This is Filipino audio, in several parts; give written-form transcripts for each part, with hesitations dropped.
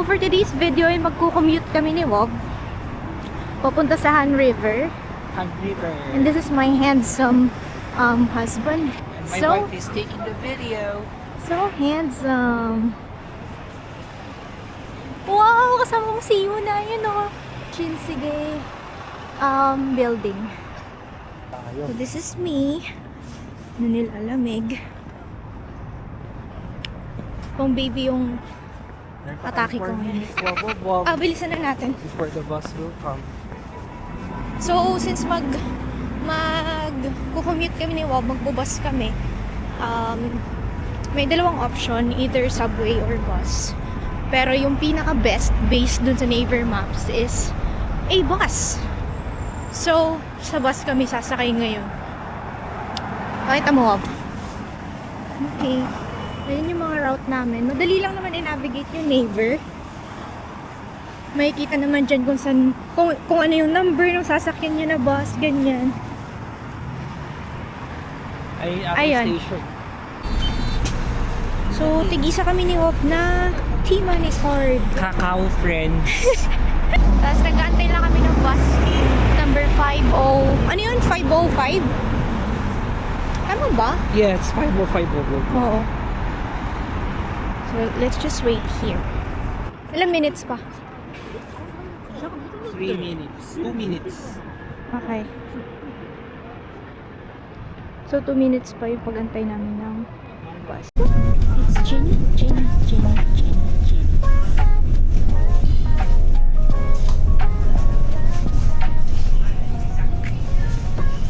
for today's video ay magko-commute kami ni Wob. Papunta sa Han River. Han River. And this is my handsome husband. And my wife is taking the video. So handsome. Wow! Kasama mo si Yuna. Yun o. Shinsige building. So this is me. Nanilalamig. Pang baby yung atake ko ngayon. Bilisan na natin. Before the bus will come. So, since mag-commute kami ni Wob, magbubus kami, may dalawang option, either subway or bus. Pero yung pinaka-best, based dun sa Naver Maps, is a bus. So, sa bus kami sasakay ngayon. Pakita mo, Wob. Okay. Ayan yung mga route namin. Madali lang naman i-navigate yung Naver. Makikita naman dyan kung saan, kung ano yung number ng sasakyan nyo na bus, ganyan. Ayun. Station. So, tigisa kami ni Wob na T-Money card. Kakao friends. Tapos nag-aantay lang kami ng bus number 50. Ano yun? 505? Tama ba? Yeah, it's 505. Oo. So, let's just wait here. Ilang minutes pa? 3 minutes. 2 minutes. Okay. So, 2 minutes pa yung pag-antay namin ng bus. It's Jenny.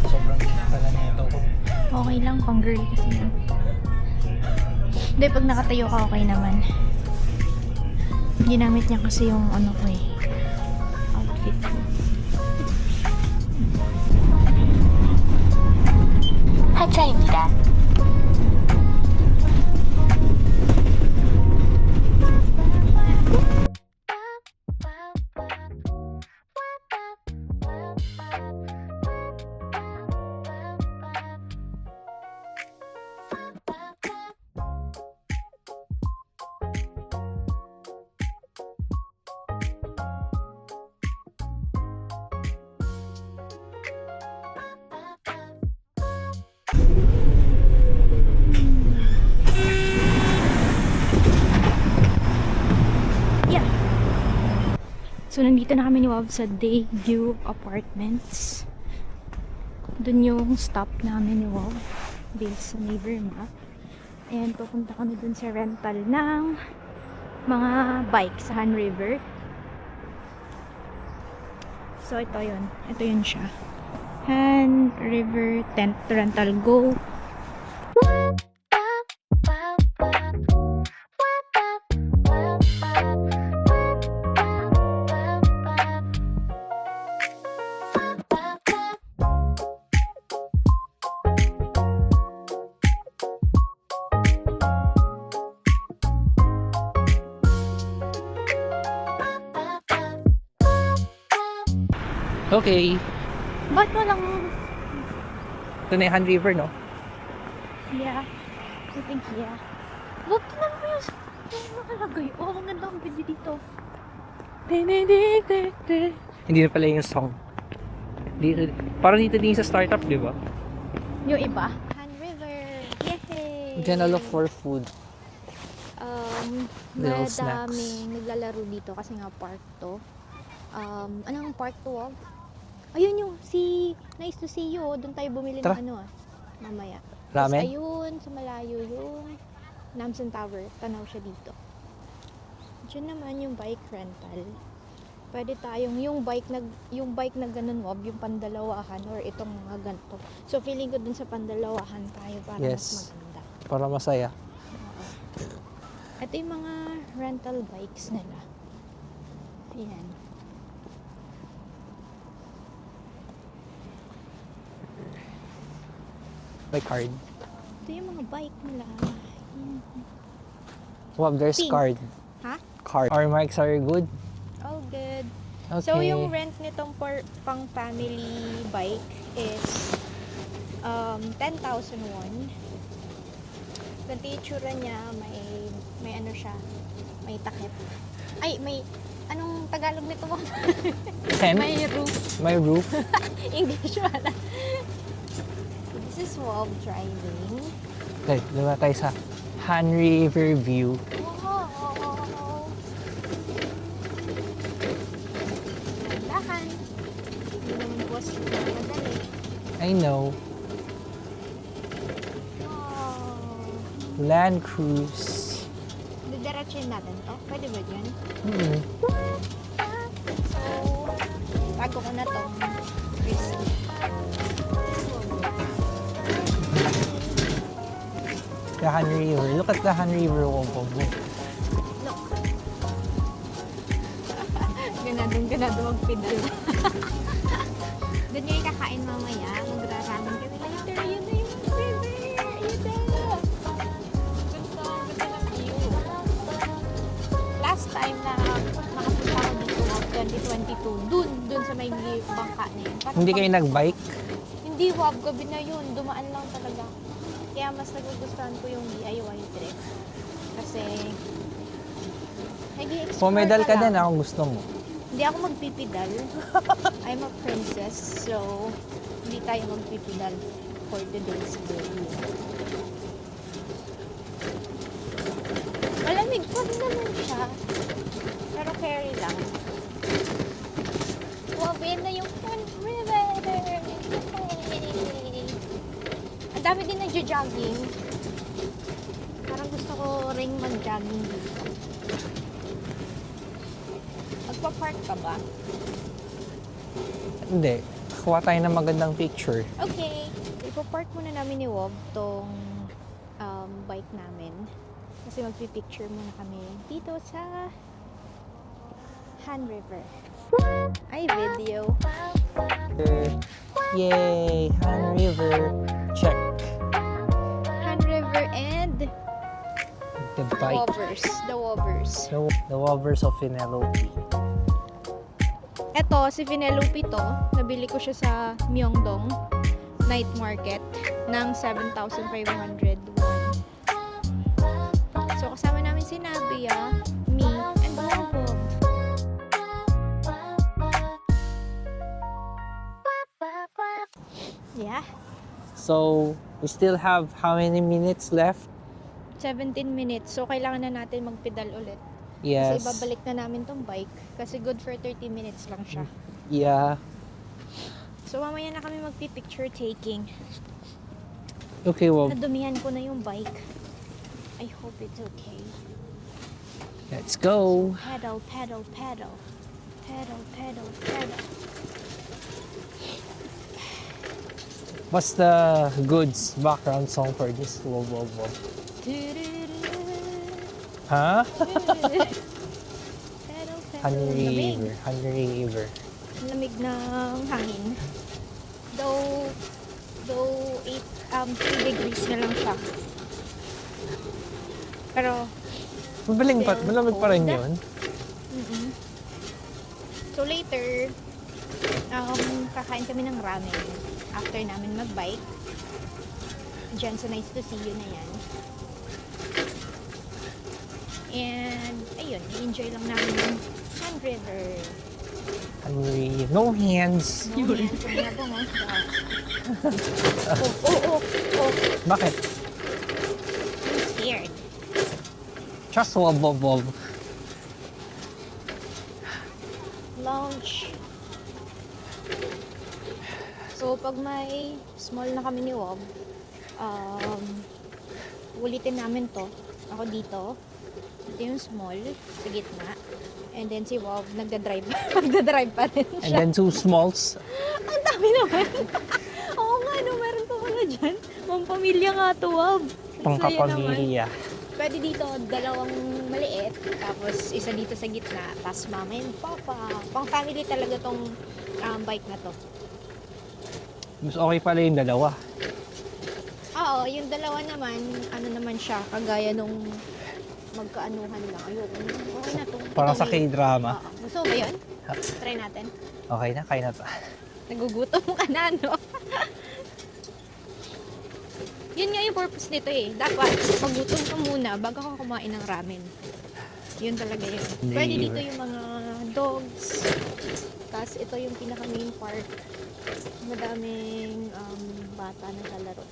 Sobrang pala nito ko. Okay lang, pang girl kasi yun. Hindi, pag nakatayo ka, okay naman. Ginamit niya kasi yung ano ko eh. Outfit ko. 하차입니다. So, nandito na kami ni Wob sa Dayview Apartments. Doon yung stop namin ni Wob based sa Naver Map. And pupunta kami doon sa rental ng mga bike sa Han River. So, ito yun. Ito yun siya. Han River Tent Rental Go. Okay. Ba't mo lang? Ito na yung Han River, no? Yeah. I think yeah. Wob, tinan mo yung nakalagay. Oh, ang ganda ang video dito. Hindi na pala yung song. Parang dito din sa startup, di ba? Yung iba? Han River. Yay! Diyan na look for food. Little snacks. Madaming naglalaro dito kasi nga park to. Anong park to, Wob? Ayun yung Nice to see you. Doon tayo bumili Tara. ng mamaya. Ramen? Tapos ayun, sa malayo yung Namsan Tower. Tanaw siya dito. Diyan naman yung bike rental. Pwede tayong yung bike na ganun, Wob, yung pandalawahan or itong mga ganito. So feeling ko dun sa pandalawahan tayo para mas maganda. Para masaya. Ito yung mga rental bikes nila. Ayan. May card. Ito yung mga bike nila. Ayan. Wow, there's Pink. card. Ha? Card. Our marks are good. All good. Okay. So, yung rent nitong pang family bike is 10,000 won. Ganito yung itsura niya, may ano siya, may takip. Ay, may... Anong Tagalog nito mo? Tent? May roof. May roof? English wala. This is Wob driving. Okay, diba tayo sa Han River View. Wow! Dahan. Hindi naman boss madali. I know. Wow! Land Cruise. Didiretsuhin natin to. Pwede ba dyan? So, bago ko na to. Receipt. The Han River. Look at the Han River, Wob. Look. Ganado magpidal. Doon yung kakain mamaya. Magraramen kami later. Yun na yung river. Yun na. Ganda ng view. Last time na makapunta ako dito of 2022, dun sa may bangka na yun. Parang Hindi kayo nag-bike? Hindi, wag, gabi na yun. Dumaan lang talaga. Kaya mas nagugustuhan ko yung DIY trip. Kasi, nag-i-explore Pumedal ka lang. din kung gusto mo. Hindi ako magpipidal. I'm a princess, so hindi tayo magpipidal for today's video. Malamig pa naman siya. Pero carry lang. Wow, yan na yung fun river. Ang dami din nagja-jogging. Parang gusto ko ring mag-jogging dito. Magpa-park ka ba? Hindi. Kuha tayo ng magandang picture. Okay. Ipo-park muna namin ni Wob tong bike namin. Kasi magpipicture muna kami dito sa Han River. Ay, video. Yay! Han River. Check. Han River and The bike. Wovers. The Wovers. The Wovers of Penelope. Eto, si Penelope to. Nabili ko siya sa Myeongdong Night Market ng 7,500 won. So, kasama namin si Nabia, me, and Wob. Yeah. So, we still have how many minutes left? 17 minutes. So, kailangan na natin magpedal ulit. Kasi Yes. ibabalik na namin tong bike. Kasi good for 30 minutes lang siya. Yeah. So, mamaya na kami magpi-picture taking. Okay, well, Nadumihan ko na yung bike. I hope it's okay. let's go. Pedal, pedal, pedal. Pedal, pedal, pedal. What's the goods background song for this? Whoa, whoa, whoa. Huh? Pedal, Han pedal. Lamig. River. Han River. Lamig ng hangin. Though 3 degrees na lang siya. Pero, Mabaling pa, Still malamig pa rin cold. yun. so later, kakain kami ng ramen after namin mag-bike. Diyan sa Nice to See You na yan. And, ayun, i-enjoy lang namin yung Han River. Han River. No hands. No, yan, sumabong ang oh. Bakit? I'm scared. Just wob, wob, wob. Launch. So, pag may small na kami ni Wob, ulitin namin to. Ako dito. Ito yung small, sa gitna. And then si Wob, nagda-drive. Nagda-drive pa rin And siya. then two smalls. Ang dami naman. Oo nga, no, meron pa pala dyan. Pampamilya nga to, Wob. Ang saya naman. Pangkapamilya. Pwede dito, dalawang maliit, tapos isa dito sa gitna, tapos mama and papa. Pang family talaga tong bike na to. Mas okay pala yung dalawa. Oo, yung dalawa naman, ano naman siya, kagaya nung magkaanuhan lang. Ayoko, okay na to. Parang Ito, sa may- K-drama. Oo. Gusto mo ba yun? Try natin. Okay na, kaya na to. Nagugutom ka na, no? Yun nga yung purpose nito eh. Dapat, magutom ka muna bago ka kumain ng ramen. Yun talaga yun. Neighbor. Pwede dito yung mga dogs. Tapos ito yung pinaka main park. Madaming bata na kalaro.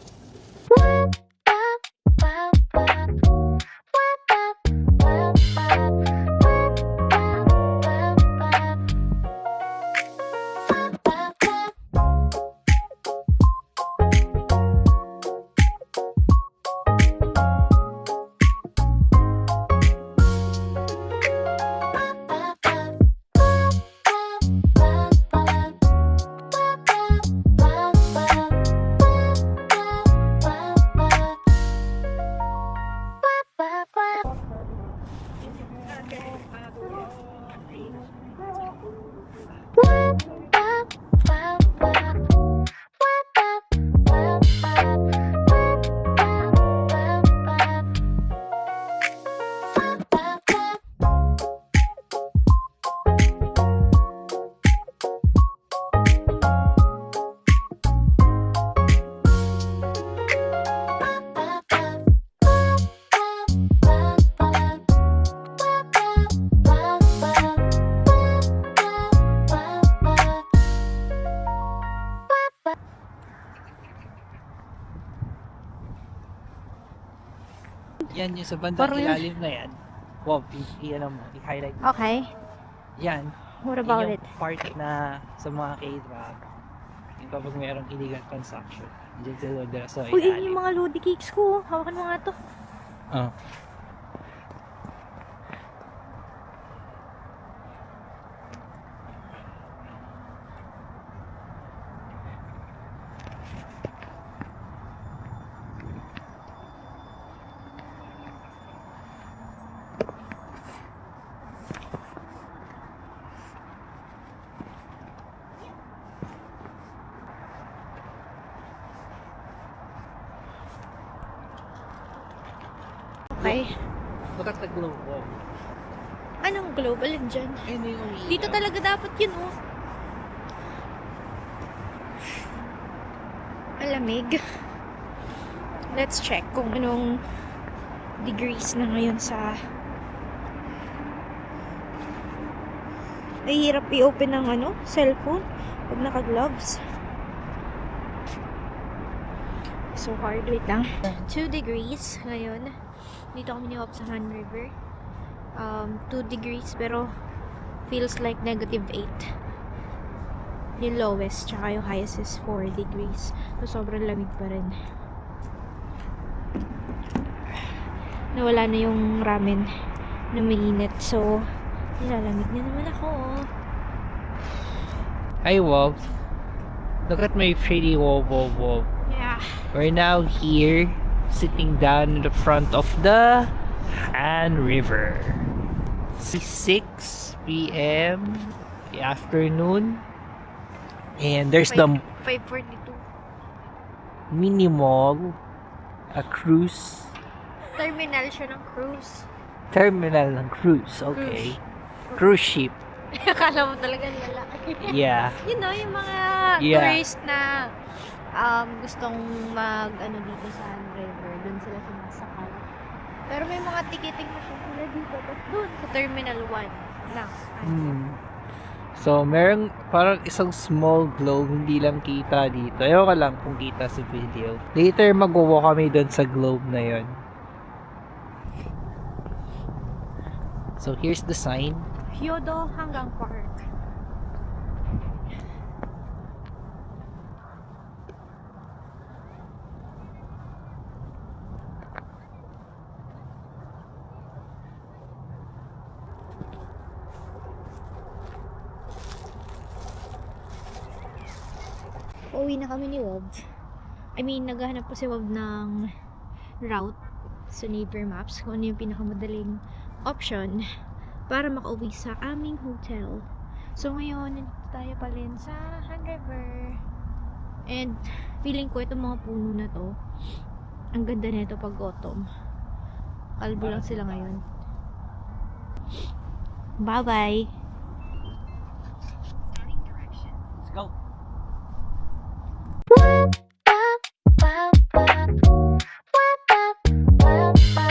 Yan yung sa bandang Parang yun. ilalim na yan. Wow, i-ano mo, i-highlight mo. Okay. Yan. What about Yan it? yung part na sa mga K-drama. Yung kapag mayroong illegal transaction. Diyan sa loob nila sa Uy, yun ilalim. yung mga Lodi cakes ko. Hawakan mo nga to. Oh. Okay. Look at the globe. Wow. Anong global yun dyan? Ayun na yung umiilaw. Dito talaga dapat yun, oh. Alamig. Let's check kung anong degrees na ngayon sa... Ay, hirap i-open ng cellphone pag naka-gloves. So hard. Wait lang. 2 degrees ngayon. Dito kami ni sa Han River. 2 degrees pero feels like -8. Yung lowest tsaka yung highest is 4 degrees. So sobrang lamig pa rin. Nawala na yung ramen na mainit. So nilalamig na naman ako. Hi, Wolf. Look at my pretty Wolf. Yeah. We're now here, sitting down in the front of the Han River. 6 p.m. the afternoon. And there's the 5:42. mini mall, a cruise Terminal siya ng cruise. terminal ng cruise. Okay. Cruise ship. Akala mo talaga lalaki. Yeah. You know, yung mga Yeah. tourist na gustong dito sa Han River, dun sila sumasakay. Pero may mga ticketing na siya sila dito. Tapos dun sa Terminal 1 lang. So, merong parang isang small globe, hindi lang kita dito. Ayaw ka lang kung kita sa video. Later, mag-walk kami doon sa globe na yon. So, here's the sign. Hyodo hanggang park. Uuwi na kami ni Wob. I mean, naghahanap po si Wob ng route sa Naver Maps kung ano yung pinakamadaling option para makauwi sa aming hotel. So ngayon, nandito tayo pa rin sa Han River. And feeling ko itong mga puno na to, ang ganda nito pag autumn. Kalbo lang sila ngayon. Bye-bye! Let's go!